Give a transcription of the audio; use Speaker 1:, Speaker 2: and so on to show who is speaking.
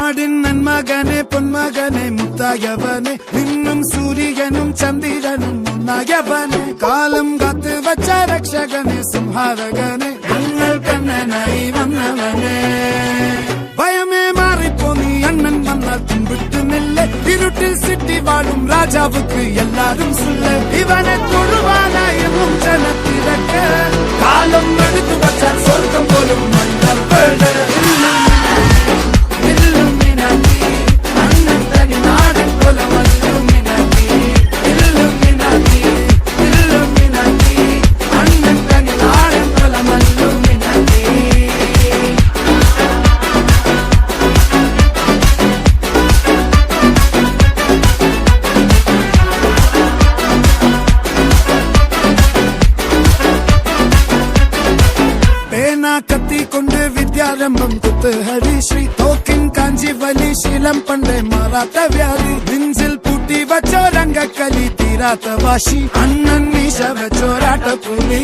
Speaker 1: നാടിൻ നന്മകനെ പൊന്മകനെ മുത്തായവനെ നിന്നും സൂര്യനും ചന്ദ്രനും ഒന്നായവനെ കാലം കാത്ത് വച്ച രക്ഷകനെ സംഹാരകനെ ഞങ്ങൾ കണ്ണനായി വന്നവനെ ഭയമേ മാറിപ്പോ നീ അണ്ണൻ വന്നാൽ തുമ്പിട്ട് നില്ല് ഇരുട്ടിൽ സിറ്റി വാഴും രാജാവുക്ക് എല്ലാരും സുല്ല് ഇവനെ തൊഴുവാനായും ജനത്തിരക്ക് കാലം എടുത്തു വച്ചാൽ സ്വർഗം പോലും മണ്ണൽ വീട് കത്തിക്കൊണ്ട് വിദ്യാരംഭം കുത്ത് ഹരിശ്രീ തോക്കിൻ കാഞ്ചി വലി ശീലം പണ്ടേ മാറാത്ത വ്യാധി നെഞ്ചിൽ പൂട്ടി വച്ചോരംഗക്കലി തീരാത്ത വാശി അണ്ണൻ മീശ വെച്ചോരാട്ട പുലി